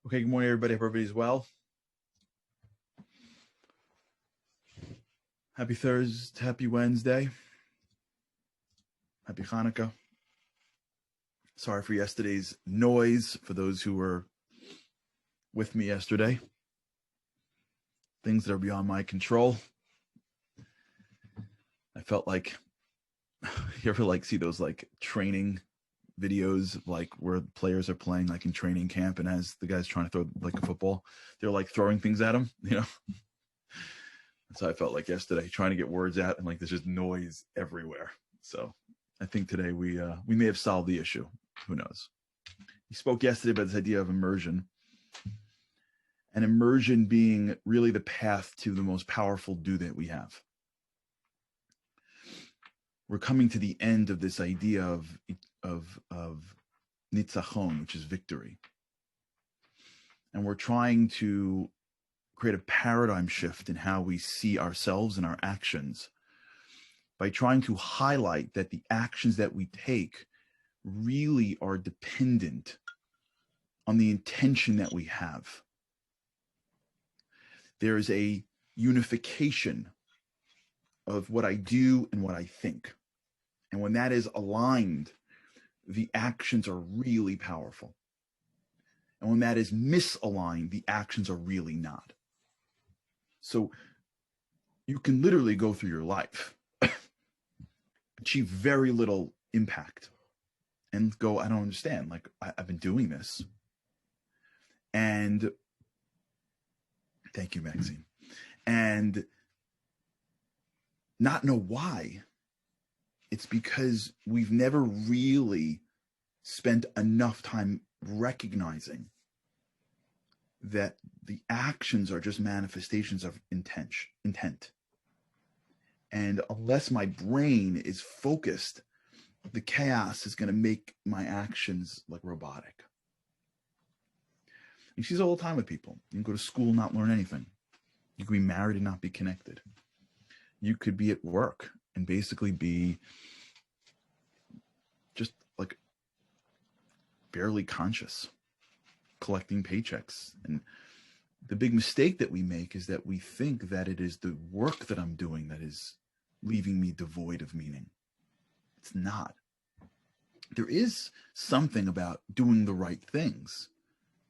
Okay, good morning, everybody. Hope everybody's well. Happy Thursday, happy Wednesday, happy Hanukkah. Sorry for yesterday's noise for those who were with me yesterday. Things that are beyond my control. I felt like, you ever see those training videos where players are playing in training camp, and as the guy's trying to throw a football, they're throwing things at him, That's how I felt like yesterday, trying to get words out, and there's just noise everywhere. So I think today we may have solved the issue. Who knows? We spoke yesterday about this idea of immersion, and immersion being really the path to the most powerful do that we have. We're coming to the end of this idea of nitzachon, which is victory, and we're trying to create a paradigm shift in how we see ourselves and our actions by trying to highlight that the actions that we take really are dependent on the intention that we have. There is a unification of what I do and what I think. And when that is aligned, the actions are really powerful. And when that is misaligned, the actions are really not. So you can literally go through your life, achieve very little impact, and go, I don't understand. I've been doing this. And thank you, Maxine. And not know why. It's because we've never really spent enough time recognizing that the actions are just manifestations of intent. And unless my brain is focused, the chaos is going to make my actions robotic. You see this all the time with people. You can go to school and not learn anything. You could be married and not be connected. You could be at work and basically be just barely conscious, collecting paychecks. And the big mistake that we make is that we think that it is the work that I'm doing that is leaving me devoid of meaning. It's not. There is something about doing the right things,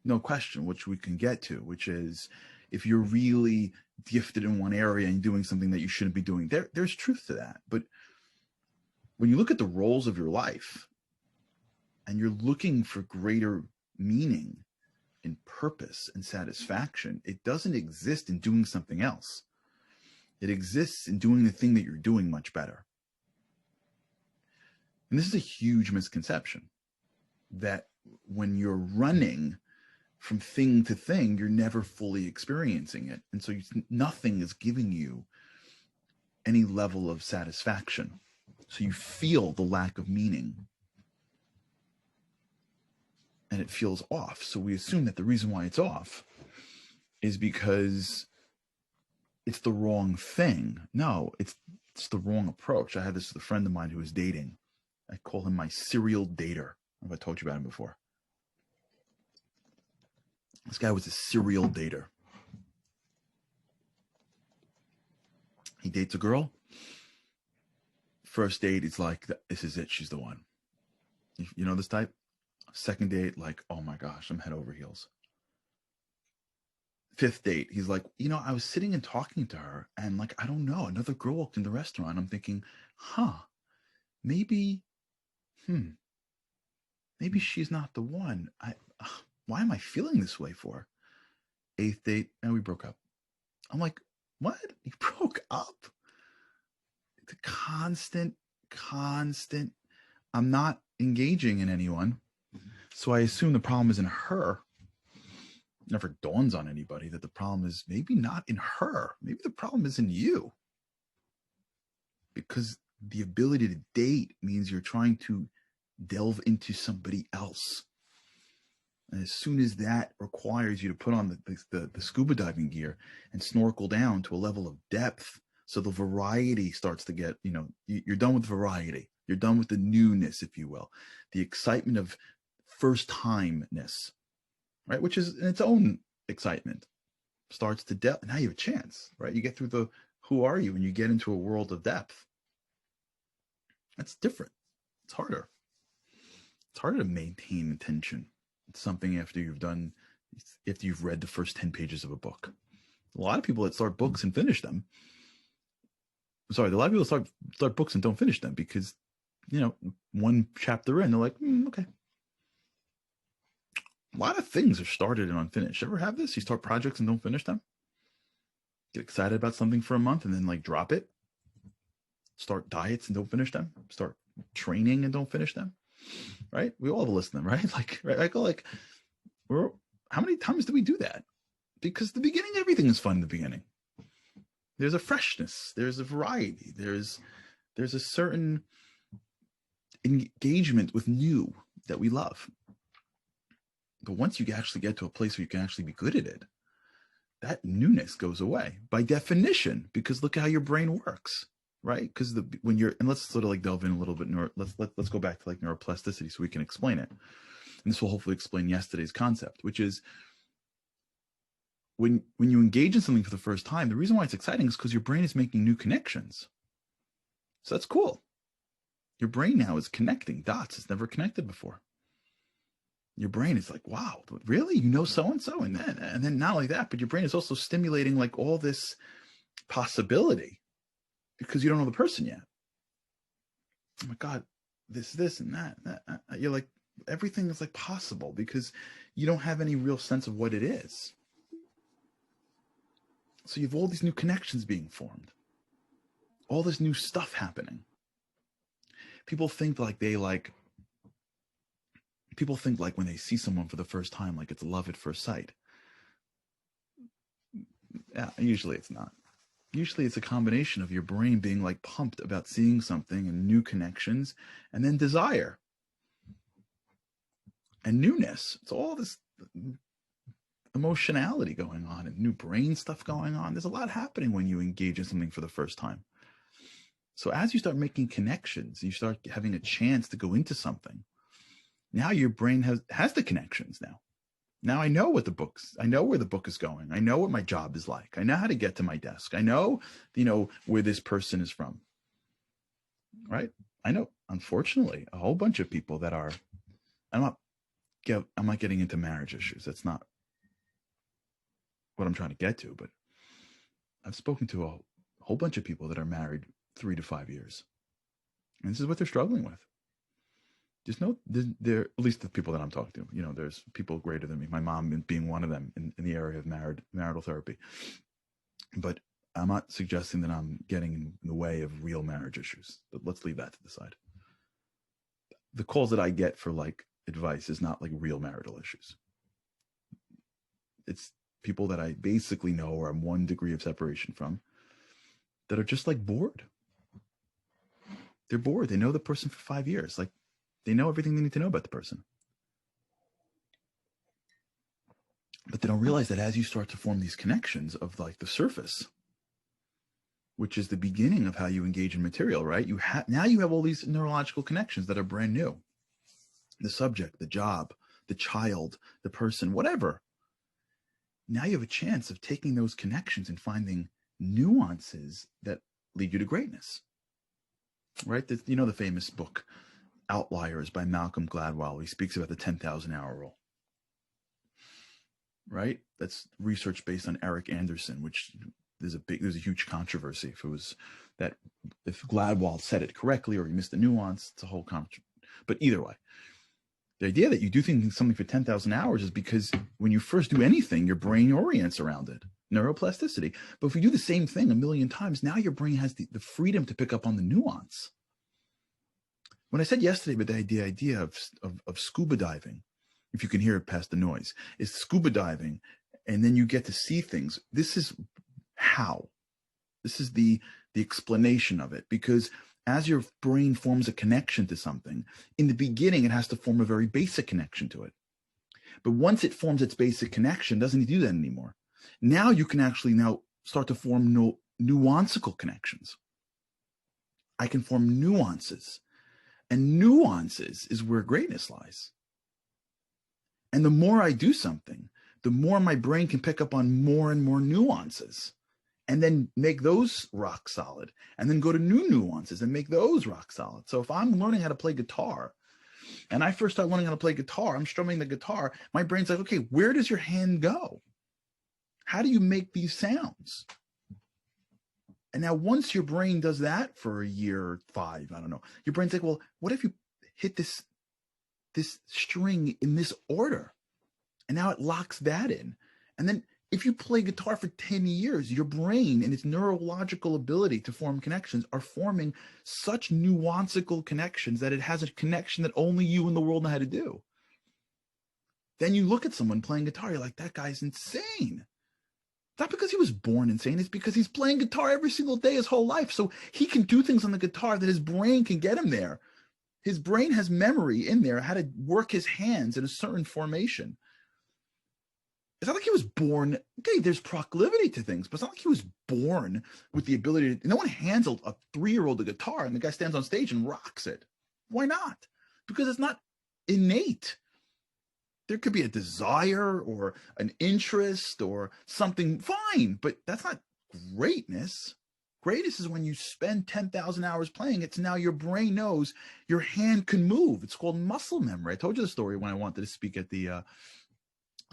no question, which we can get to, which is if you're really gifted in one area and doing something that you shouldn't be doing, there's truth to that. But when you look at the roles of your life and you're looking for greater meaning and purpose and satisfaction, it doesn't exist in doing something else. It exists in doing the thing that you're doing much better. And this is a huge misconception, that when you're running from thing to thing, you're never fully experiencing it. And so nothing is giving you any level of satisfaction. So you feel the lack of meaning. And it feels off. So we assume that the reason why it's off is because it's the wrong thing. No, it's the wrong approach. I had this with a friend of mine who was dating. I call him my serial dater. Have I told you about him before? This guy was a serial dater. He dates a girl. First date, it's like, this is it. She's the one. You know this type? Second date, oh my gosh, I'm head over heels. Fifth date, he's like, I was sitting and talking to her, and I don't know, another girl walked in the restaurant. I'm thinking, maybe she's not the one. Why am I feeling this way for? Eighth date, and we broke up. I'm like, what? You broke up? It's a constant. I'm not engaging in anyone. So I assume the problem is in her. It never dawns on anybody that the problem is maybe not in her. Maybe the problem is in you. Because the ability to date means you're trying to delve into somebody else. And as soon as that requires you to put on the scuba diving gear and snorkel down to a level of depth, so the variety starts to get, you're done with variety. You're done with the newness, if you will, the excitement of first timeness. right? Which is in its own excitement. Starts to depth. Now you have a chance, right? You get through the who are you and you get into a world of depth. That's different. It's harder. It's harder to maintain attention. It's something after you've read the first 10 pages of a book. A lot of people that start books and finish them. Sorry, a lot of people start books and don't finish them because, one chapter in, they're like, okay. A lot of things are started and unfinished. Ever have this? You start projects and don't finish them? Get excited about something for a month and then drop it? Start diets and don't finish them? Start training and don't finish them? Right? We all have a list of them, right? How many times do we do that? Because the beginning, everything is fun in the beginning. There's a freshness. There's a variety. There's a certain engagement with new that we love. But once you actually get to a place where you can actually be good at it, that newness goes away by definition, because look at how your brain works, right? Because and let's sort of delve in a little bit. Let's go back to neuroplasticity so we can explain it. And this will hopefully explain yesterday's concept, which is when you engage in something for the first time, the reason why it's exciting is because your brain is making new connections. So that's cool. Your brain now is connecting dots it's never connected before. Your brain is like, wow, really? So-and-so? And then not only that, but your brain is also stimulating all this possibility because you don't know the person yet. Oh my God, this and that. You're like, everything is possible because you don't have any real sense of what it is. So you have all these new connections being formed, all this new stuff happening. People think when they see someone for the first time, it's love at first sight. Yeah, usually it's not. Usually it's a combination of your brain being pumped about seeing something and new connections, and then desire and newness. It's all this emotionality going on and new brain stuff going on. There's a lot happening when you engage in something for the first time. So as you start making connections, you start having a chance to go into something. Now your brain has the connections now. Now I know where the book is going. I know what my job is like. I know how to get to my desk. I know, where this person is from. Right? I know, unfortunately, a whole bunch of people that are, I'm not getting into marriage issues. That's not what I'm trying to get to, but I've spoken to a whole bunch of people that are married 3 to 5 years. And this is what they're struggling with. At least the people that I'm talking to, there's people greater than me, my mom being one of them in the area of marital therapy. But I'm not suggesting that I'm getting in the way of real marriage issues, but let's leave that to the side. The calls that I get for advice is not real marital issues. It's people that I basically know or I'm 1 degree of separation from that are just bored. They're bored. They know the person for 5 years. They know everything they need to know about the person. But they don't realize that as you start to form these connections of the surface, which is the beginning of how you engage in material, right? Now you have all these neurological connections that are brand new. The subject, the job, the child, the person, whatever. Now you have a chance of taking those connections and finding nuances that lead you to greatness, right? The famous book, Outliers by Malcolm Gladwell. He speaks about the 10,000 hour rule, right? That's research based on Eric Anderson, which there's a huge controversy if Gladwell said it correctly or he missed the nuance. It's a whole controversy. But either way, the idea that you do something for 10,000 hours is because when you first do anything, your brain orients around it, neuroplasticity. But if you do the same thing 1,000,000 times, now your brain has the freedom to pick up on the nuance. When I said yesterday about the idea of scuba diving, if you can hear it past the noise, is scuba diving, and then you get to see things. This is how. This is the explanation of it, because as your brain forms a connection to something, in the beginning, it has to form a very basic connection to it. But once it forms its basic connection, it doesn't need to do that anymore. Now you can actually start to form nuancical connections. I can form nuances. And nuances is where greatness lies. And the more I do something, the more my brain can pick up on more and more nuances and then make those rock solid, and then go to new nuances and make those rock solid. So if I'm learning how to play guitar and I first start learning how to play guitar, I'm strumming the guitar, my brain's like, okay, where does your hand go? How do you make these sounds? And now once your brain does that for a year or 5, I don't know, your brain's like, well, what if you hit this string in this order? And now it locks that in. And then if you play guitar for 10 years, your brain and its neurological ability to form connections are forming such nuanceical connections that it has a connection that only you in the world know how to do. Then you look at someone playing guitar, you're like, that guy's insane. Not because he was born insane, it's because he's playing guitar every single day his whole life. So he can do things on the guitar that his brain can get him there. His brain has memory in there, how to work his hands in a certain formation. It's not like he was born, okay, there's proclivity to things, but it's not like he was born with the ability to, no one hands a 3-year-old a guitar and the guy stands on stage and rocks it. Why not? Because it's not innate. There could be a desire or an interest or something, fine, but that's not greatness. Greatness is when you spend 10,000 hours playing it, so now your brain knows your hand can move. It's called muscle memory. I told you the story when I wanted to speak at the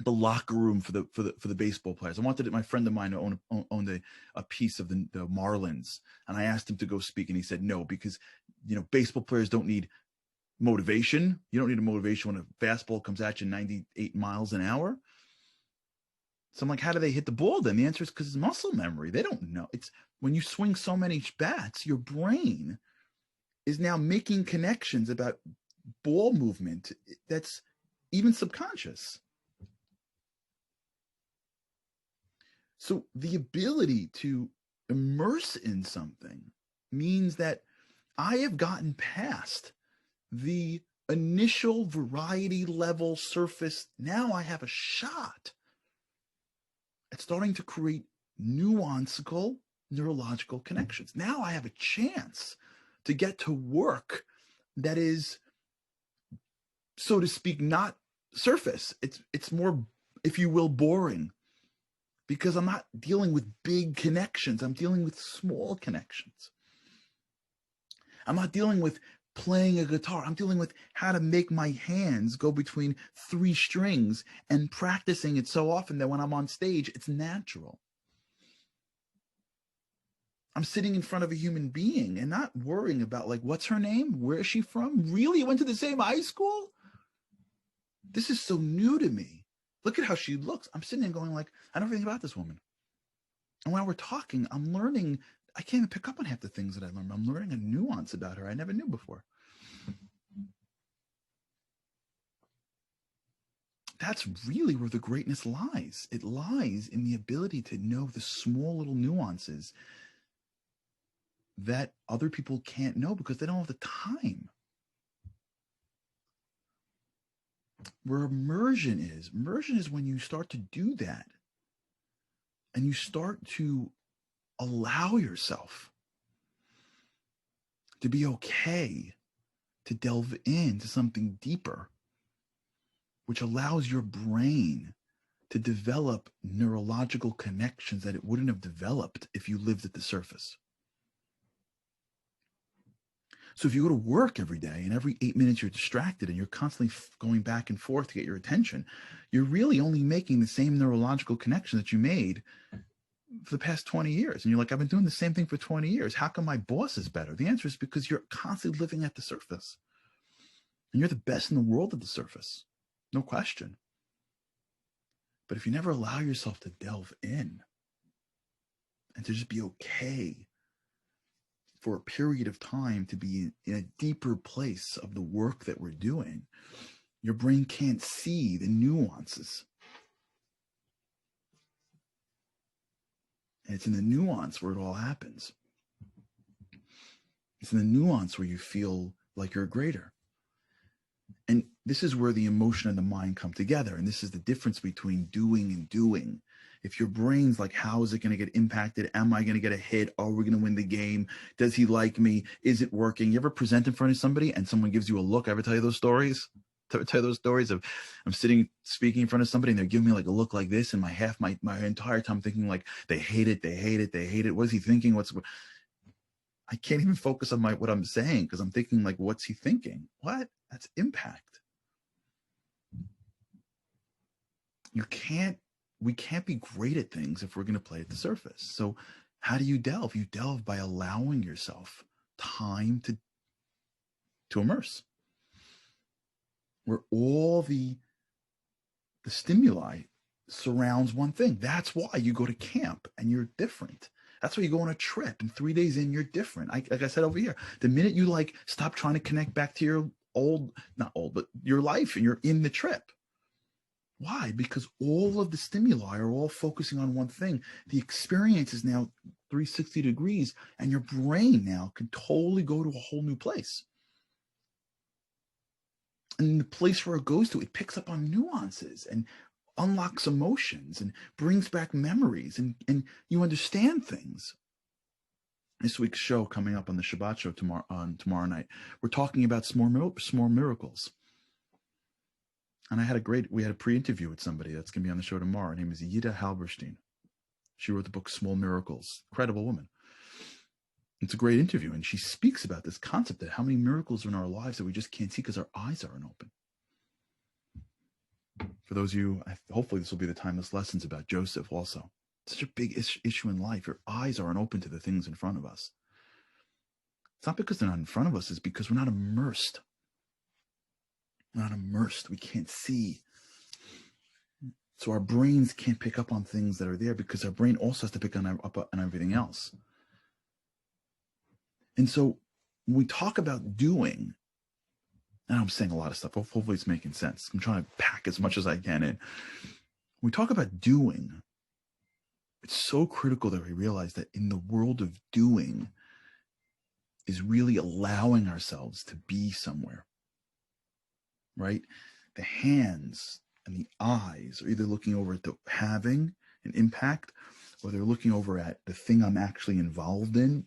locker room for the baseball players. I wanted my friend of mine to own a piece of the Marlins, and I asked him to go speak, and he said no, because baseball players don't need motivation. You don't need a motivation when a fastball comes at you 98 miles an hour. So I'm like, how do they hit the ball then? The answer is because it's muscle memory. They don't know. It's when you swing so many bats, your brain is now making connections about ball movement that's even subconscious. So the ability to immerse in something means that I have gotten past the initial variety level surface. Now I have a shot at starting to create nuanceical neurological connections. Now I have a chance to get to work that is, so to speak, not surface. It's more, if you will, boring, because I'm not dealing with big connections. I'm dealing with small connections. I'm not dealing with playing a guitar. I'm dealing with how to make my hands go between 3 strings and practicing it so often that when I'm on stage, it's natural. I'm sitting in front of a human being and not worrying about, like, what's her name? Where is she from? Really? Went to the same high school? This is so new to me. Look at how she looks. I'm sitting there going like, I know everything about this woman. And while we're talking, I'm learning. I can't even pick up on half the things that I learned. I'm learning a nuance about her I never knew before. That's really where the greatness lies. It lies in the ability to know the small little nuances that other people can't know because they don't have the time. Where immersion is when you start to do that and you start to allow yourself to be okay to delve into something deeper, which allows your brain to develop neurological connections that it wouldn't have developed if you lived at the surface. So if you go to work every day and every 8 minutes you're distracted and you're constantly going back and forth to get your attention, you're really only making the same neurological connection that you made for the past 20 years. And you're like, I've been doing the same thing for 20 years. How come my boss is better? The answer is because you're constantly living at the surface. And you're the best in the world at the surface. No question. But if you never allow yourself to delve in and to just be okay for a period of time to be in a deeper place of the work that we're doing, your brain can't see the nuances. And it's in the nuance where it all happens. It's in the nuance where you feel like you're greater. And this is where the emotion and the mind come together. And this is the difference between doing and doing. If your brain's like, how is it going to get impacted? Am I going to get a hit? Are we going to win the game? Does he like me? Is it working? You ever present in front of somebody and someone gives you a look? I ever tell you those stories? tell those stories of I'm speaking in front of somebody and they're giving me like a look like this, and my entire time thinking like they hate it. What is he thinking? I can't even focus on what I'm saying because I'm thinking like, what's he thinking? What? That's impact. We can't be great at things if we're going to play at the surface. So how do you delve? You delve by allowing yourself time to immerse, where all the stimuli surrounds one thing. That's why you go to camp and you're different. That's why you go on a trip and 3 days in, you're different. Like I said over here, the minute you like stop trying to connect back to your not old, but your life, and you're in the trip. Why? Because all of the stimuli are all focusing on one thing. The experience is now 360 degrees, and your brain now can totally go to a whole new place. And the place where it goes to, it picks up on nuances and unlocks emotions and brings back memories, and you understand things. This week's show coming up on the Shabbat show tomorrow night, we're talking about small miracles. And we had a pre-interview with somebody that's going to be on the show tomorrow. Her name is Yida Halberstein. She wrote the book Small Miracles. Incredible woman. It's a great interview, and she speaks about this concept that how many miracles are in our lives that we just can't see because our eyes aren't open. For those of you, hopefully this will be the timeless lessons about Joseph also. Such a big issue in life. Your eyes aren't open to the things in front of us. It's not because they're not in front of us, it's because we're not immersed. We're not immersed. We can't see. So our brains can't pick up on things that are there because our brain also has to pick up on everything else. And so when we talk about doing, and I'm saying a lot of stuff, hopefully it's making sense. I'm trying to pack as much as I can in. When we talk about doing, it's so critical that we realize that in the world of doing is really allowing ourselves to be somewhere, right? The hands and the eyes are either looking over at the having an impact, or they're looking over at the thing I'm actually involved in,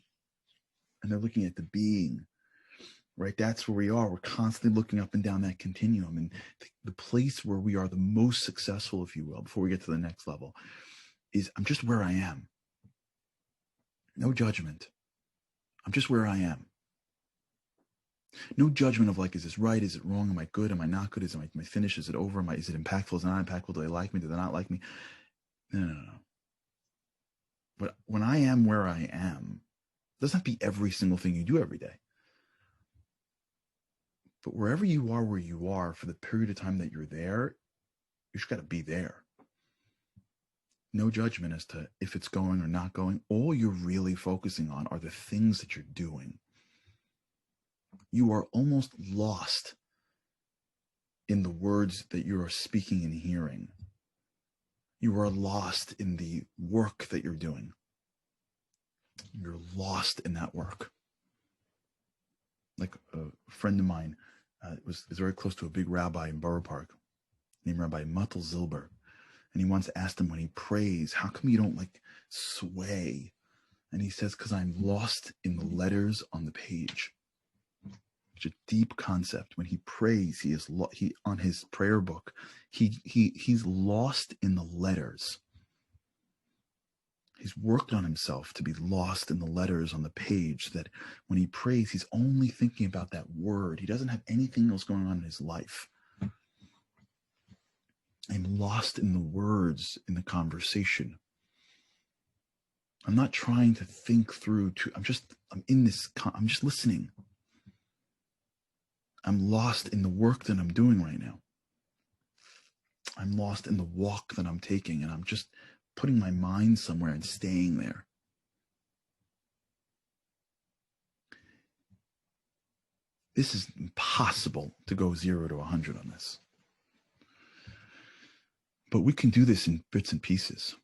and they're looking at the being, right? That's where we are. We're constantly looking up and down that continuum. And the place where we are the most successful, if you will, before we get to the next level, is I'm just where I am. No judgment. I'm just where I am. No judgment of like, is this right? Is it wrong? Am I good? Am I not good? Is my finish? Is it over? Is it impactful? Is it not impactful? Do they like me? Do they not like me? No. But when I am where I am, it doesn't have to be every single thing you do every day. But wherever you are where you are for the period of time that you're there, you just got to be there. No judgment as to if it's going or not going. All you're really focusing on are the things that you're doing. You are almost lost in the words that you are speaking and hearing. You are lost in the work that you're doing. You're lost in that work. Like a friend of mine is very close to a big rabbi in Borough Park named Rabbi Muttel Zilber. And he once asked him when he prays, how come you don't like sway? And he says, because I'm lost in the letters on the page. Such a deep concept. When he prays, he on his prayer book, he's lost in the letters. He's worked on himself to be lost in the letters on the page, that when he prays, he's only thinking about that word. He doesn't have anything else going on in his life. I'm lost in the words in the conversation. I'm not trying to think through I'm just listening. I'm lost in the work that I'm doing right now. I'm lost in the walk that I'm taking, and I'm just putting my mind somewhere and staying there. This is impossible to go 0 to 100 on this. But we can do this in bits and pieces.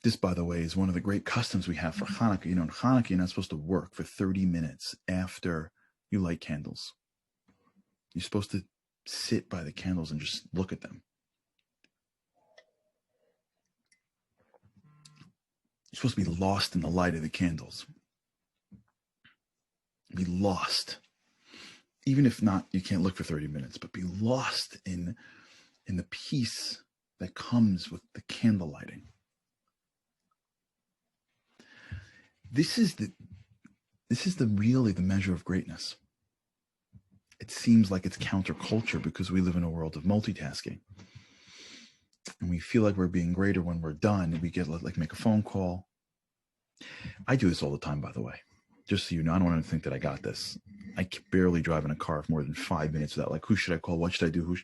This, by the way, is one of the great customs we have for Hanukkah. In Hanukkah, you're not supposed to work for 30 minutes after you light candles. You're supposed to sit by the candles and just look at them. You're supposed to be lost in the light of the candles. Be lost. even if not, you can't look for 30 minutes, but be lost in the peace that comes with the candle lighting. This is really the measure of greatness. It seems like it's counterculture because we live in a world of multitasking. And we feel like we're being greater when we're done. And we get like make a phone call. I do this all the time, by the way. Just so you know, I don't want to think that I got this. I can barely drive in a car for more than 5 minutes without like, who should I call? What should I do?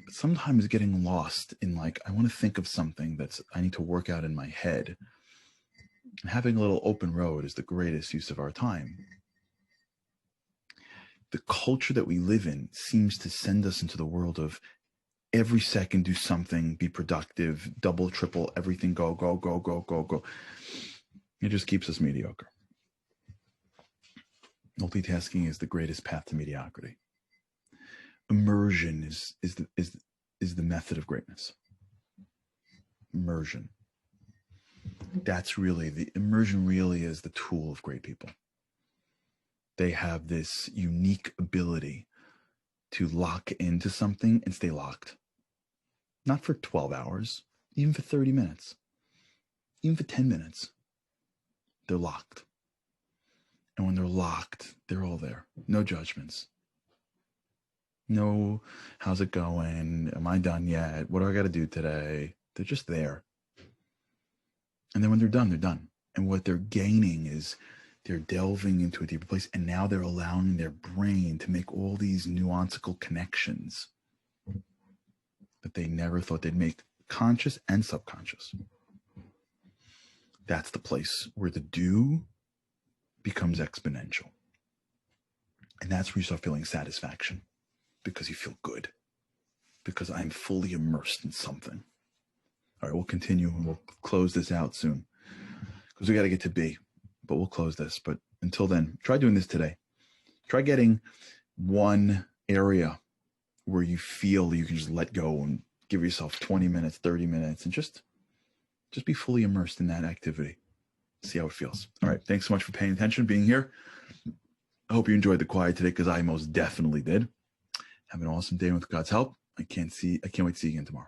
But sometimes getting lost in like, I want to think of something that's I need to work out in my head. And having a little open road is the greatest use of our time. The culture that we live in seems to send us into the world of every second do something, be productive, double, triple, everything, go, go, go, go, go, go. It just keeps us mediocre. Multitasking is the greatest path to mediocrity. Immersion is the method of greatness. Immersion. That's really the immersion. Really is the tool of great people. They have this unique ability to lock into something and stay locked. Not for 12 hours, even for 30 minutes, even for 10 minutes. They're locked. And when they're locked, they're all there. No judgments. No, how's it going? Am I done yet? What do I got to do today? They're just there. And then when they're done, they're done. And what they're gaining is they're delving into a deeper place. And now they're allowing their brain to make all these nuanceical connections that they never thought they'd make, conscious and subconscious. That's the place where the do becomes exponential. And that's where you start feeling satisfaction, because you feel good, because I'm fully immersed in something. All right, we'll continue and we'll close this out soon because we got to get to B, but we'll close this. But until then, try doing this today. Try getting one area where you feel you can just let go and give yourself 20 minutes, 30 minutes, and just be fully immersed in that activity. See how it feels. All right. Thanks so much for paying attention, being here. I hope you enjoyed the quiet today, because I most definitely did. Have an awesome day with God's help. I can't wait to see you again tomorrow.